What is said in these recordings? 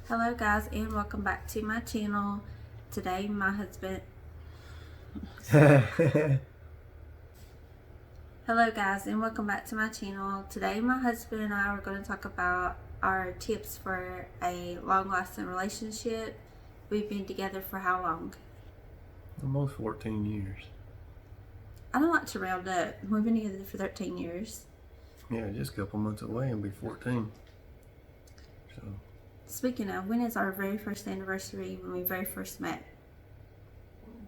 Hello guys and welcome back to my channel. Today my husband Hello guys and welcome back to my channel. Today my husband and I are going to talk about our tips for a long-lasting relationship. We've been together for how long? Almost 14 years. I don't like to round up. We've been together for 13 years. Yeah, just a couple months away and be 14. So, speaking of, when is our very first anniversary when we very first met?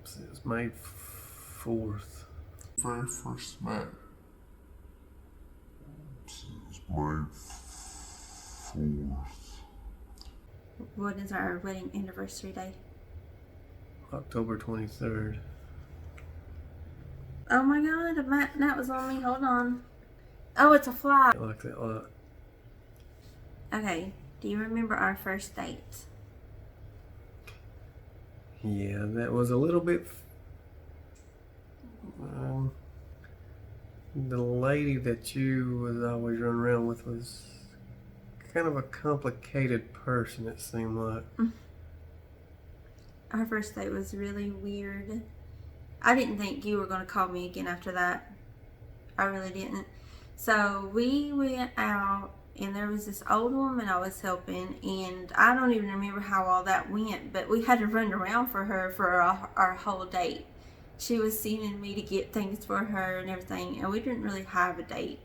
it's May 4th. Very first met. It's May 4th. What is our wedding anniversary day? October 23rd. Oh my god, that was on me. Hold on. Oh, it's a fly. I like that a lot. Okay, do you remember our first date? Yeah, that was a little bit... the lady that you was always running around with was kind of a complicated person, it seemed like. Our first date was really weird. I didn't think you were going to call me again after that. I really didn't. So we went out and there was this old woman I was helping, and I don't even remember how all that went, but we had to run around for her for our whole date. She was sending me to get things for her and everything, and we didn't really have a date.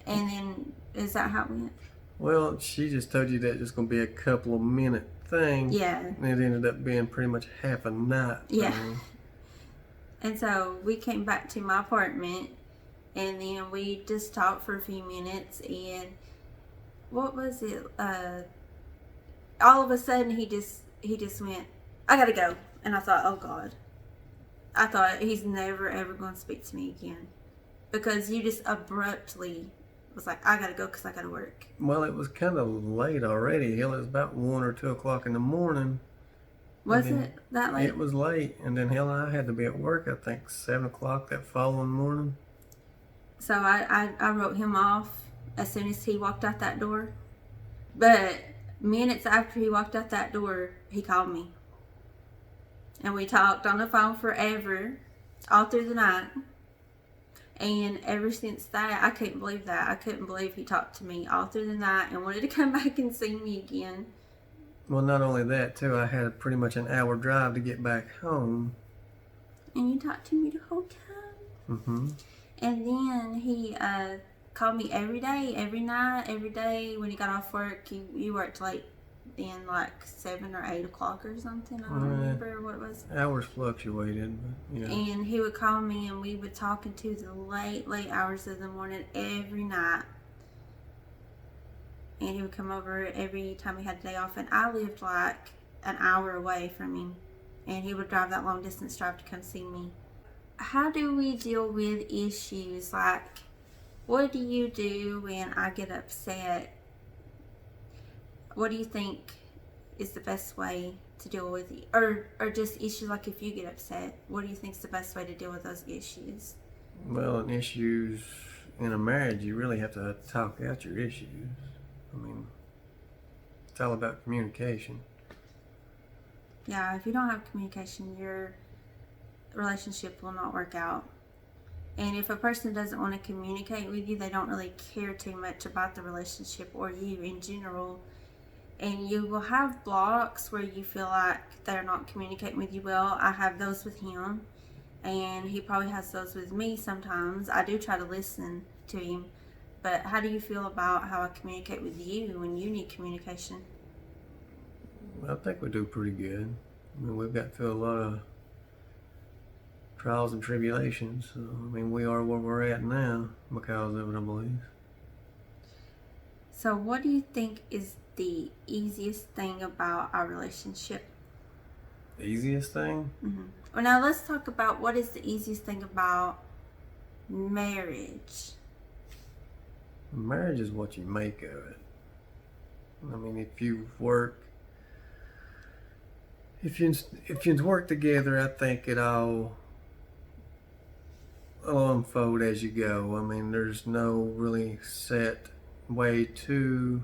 And then, is that how it went? Well, she just told you that it was going to be a couple of minute thing. Yeah. And it ended up being pretty much half a night thing. Yeah. And so we came back to my apartment, and then we just talked for a few minutes, and what was it? All of a sudden he just went, "I gotta go," and I thought, oh God. I thought he's never ever going to speak to me again, because you just abruptly was like, "I gotta go because I gotta work." Well, it was kind of late already. Hell, it was about 1 or 2 o'clock in the morning. Was it that late? It was late, and then hell, I had to be at work, I think 7 o'clock that following morning. So I wrote him off as soon as he walked out that door. But minutes after he walked out that door, he called me. And we talked on the phone forever, all through the night. And ever since that, I couldn't believe that. I couldn't believe he talked to me all through the night and wanted to come back and see me again. Well, not only that, too, I had pretty much an hour drive to get back home. And you talked to me the whole time. Mm-hmm. And then he called me every day, every night, every day. When he got off work, he worked late then, like 7 or 8 o'clock or something. I don't remember what it was. Hours fluctuated, but yeah. And he would call me, and we would talk into the late hours of the morning every night. And he would come over every time he had a day off, and I lived like an hour away from him, and he would drive that long distance drive to come see me. How do we deal with issues? Like, what do you do when I get upset? What do you think is the best way to deal with it? Or just issues like if you get upset, what do you think is the best way to deal with those issues? Well, in issues in a marriage, you really have to talk out your issues. I mean, it's all about communication. Yeah, if you don't have communication, your relationship will not work out. And if a person doesn't want to communicate with you, they don't really care too much about the relationship or you in general. And you will have blocks where you feel like they're not communicating with you well. I have those with him, and he probably has those with me sometimes. I do try to listen to him. But how do you feel about how I communicate with you when you need communication? I think we do pretty good. I mean, we've got through a lot of trials and tribulations. So, I mean, we are where we're at now because of it, I believe. So what do you think is the easiest thing about our relationship? The easiest thing? Mm-hmm. Well, now let's talk about what is the easiest thing about marriage. Marriage is what you make of it. I mean, if you work together, I think it all will unfold as you go. I mean, there's no really set way to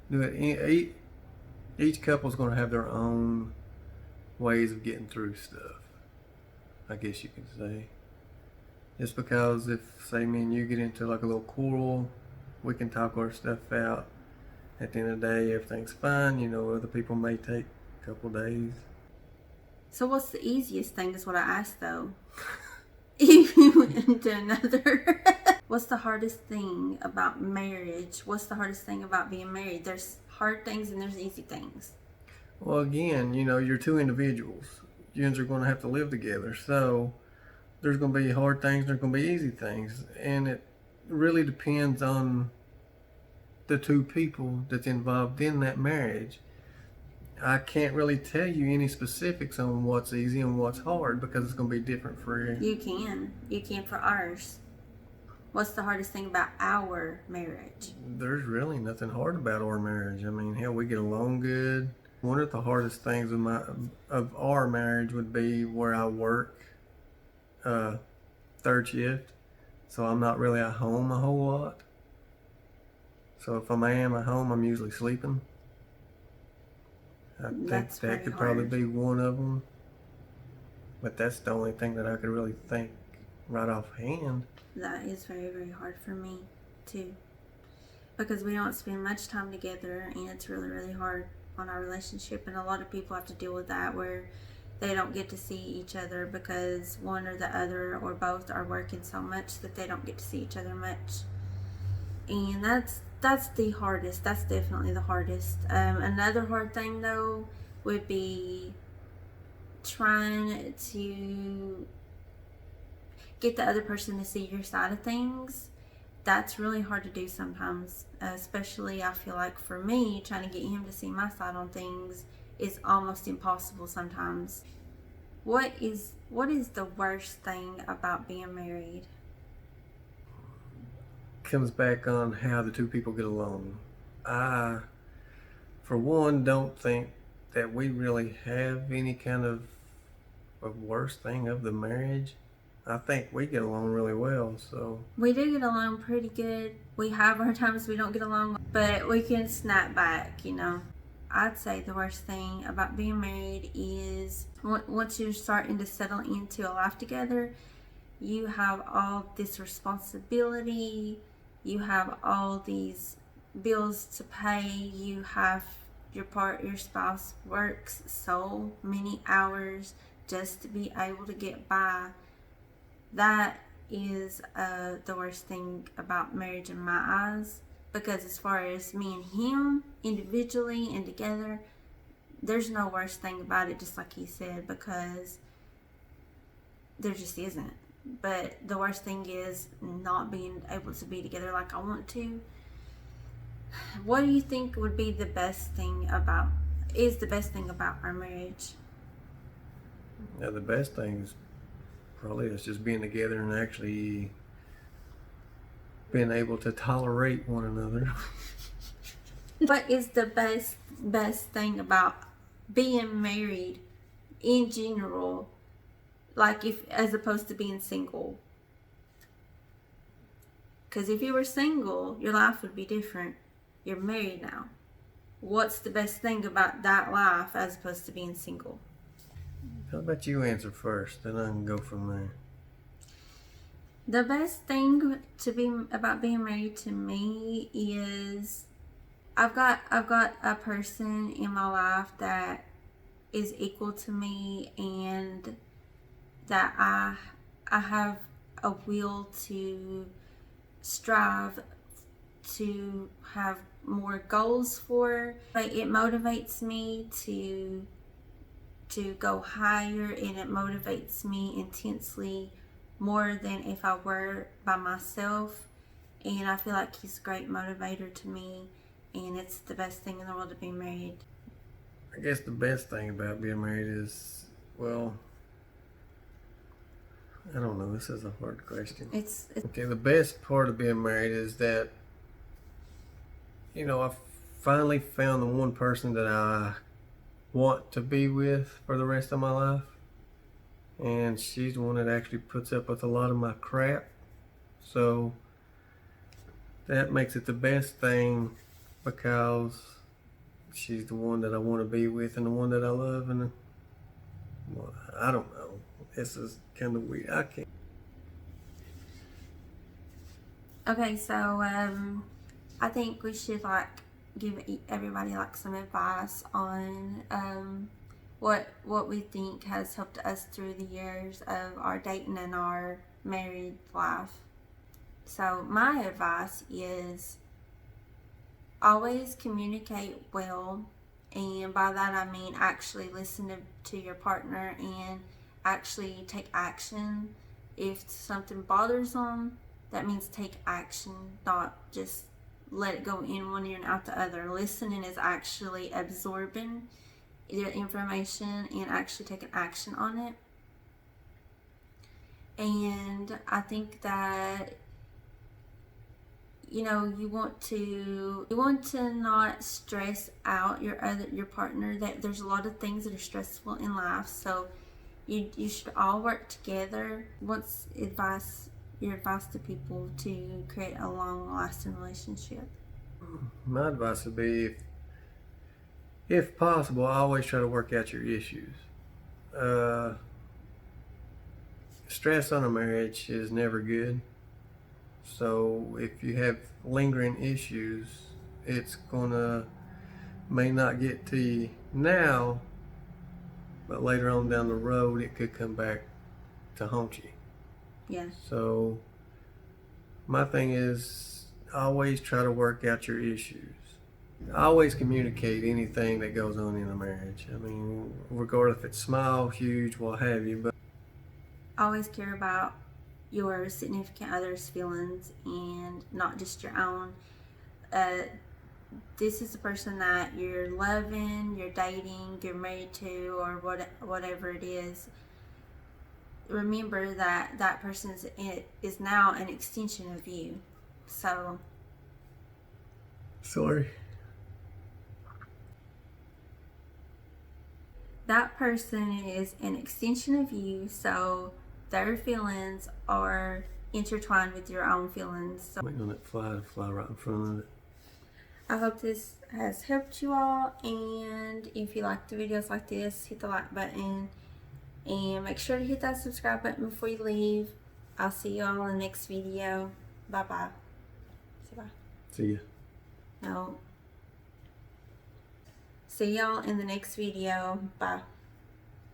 do it. each couple's going to have their own ways of getting through stuff, I guess you could say. Just because if, say, me and you get into like a little quarrel, we can talk our stuff out. At the end of the day, everything's fine. You know, other people may take a couple days. So what's the easiest thing is what I asked though. You went into another. What's the hardest thing about marriage? What's the hardest thing about being married? There's hard things and there's easy things. Well, again, you know, you're two individuals. You are going to have to live together. So there's going to be hard things, there's going to be easy things. And it really depends on the two people that's involved in that marriage. I can't really tell you any specifics on what's easy and what's hard because it's going to be different for you. You can for ours. What's the hardest thing about our marriage? There's really nothing hard about our marriage. I mean, hell, we get along good. One of the hardest things of our marriage would be where I work third shift, so I'm not really at home a whole lot. So if I am at home, I'm usually sleeping. I think that could probably be one of them. But that's the only thing that I could really think right offhand. That is very, very hard for me too. Because we don't spend much time together and it's really, really hard on our relationship. And a lot of people have to deal with that where they don't get to see each other because one or the other or both are working so much that they don't get to see each other much. And that's the hardest. That's definitely the hardest. Another hard thing though would be trying to get the other person to see your side of things. That's really hard to do sometimes, especially I feel like for me, trying to get him to see my side on things is almost impossible sometimes. What is the worst thing about being married? Comes back on how the two people get along. I, for one, don't think that we really have any kind of a worst thing of the marriage. I think we get along really well, so. We do get along pretty good. We have our times we don't get along, but we can snap back, you know. I'd say the worst thing about being married is once you're starting to settle into a life together, you have all this responsibility, you have all these bills to pay, you have your spouse works so many hours just to be able to get by. That is the worst thing about marriage in my eyes, because as far as me and him individually and together, there's no worst thing about it, just like he said, because there just isn't. But the worst thing is not being able to be together like I want to. What do you think would be the best thing about our marriage? Yeah, the best thing is probably it's just being together and actually being able to tolerate one another. What is the best thing about being married in general, like if as opposed to being single? Because if you were single, your life would be different. You're married now. What's the best thing about that life as opposed to being single? How about you answer first, then I can go from there. The best thing about being married to me is I've got a person in my life that is equal to me, and that I have a will to strive to have more goals for. Like, it motivates me to go higher, and it motivates me intensely more than if I were by myself. And I feel like he's a great motivator to me, and it's the best thing in the world to be married. I guess the best thing about being married is, well, I don't know, this is a hard question. Okay, the best part of being married is that, you know, I finally found the one person that I want to be with for the rest of my life. And she's the one that actually puts up with a lot of my crap. So that makes it the best thing, because she's the one that I want to be with and the one that I love. And well, I don't know. This is kind of weird. I can't. Okay, so I think we should like give everybody like some advice on what we think has helped us through the years of our dating and our married life. So my advice is always communicate well, and by that I mean actually listen to your partner and actually take action. If something bothers them, that means take action, not just let it go in one ear and out the other. Listening is actually absorbing the information and actually taking action on it. And I think that you want to not stress out your partner. That there's a lot of things that are stressful in life, so you should all work together. What's your advice to people to create a long-lasting relationship? My advice would be, if possible, always try to work out your issues. Stress on a marriage is never good. So if you have lingering issues, it's may not get to you now, but later on down the road, it could come back to haunt you. Yeah. So my thing is, always try to work out your issues. Always communicate anything that goes on in a marriage. I mean, regardless if it's small, huge, what have you, but Always care about your significant other's feelings and not just your own. This is the person that you're loving, you're dating, you're married to, or whatever it is. Remember that that person is now an extension of you. So sorry. That person is an extension of you, so their feelings are intertwined with your own feelings. So I'm gonna fly right in front of it. I hope this has helped you all, and if you like the videos like this, hit the like button and make sure to hit that subscribe button before you leave. I'll see you all in the next video. Bye bye. Say bye. See ya. No. See y'all in the next video. Bye.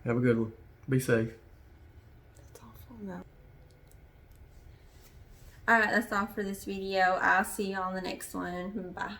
Have a good one. Be safe. That's awful, no. Alright, that's all for this video. I'll see y'all in the next one. Bye.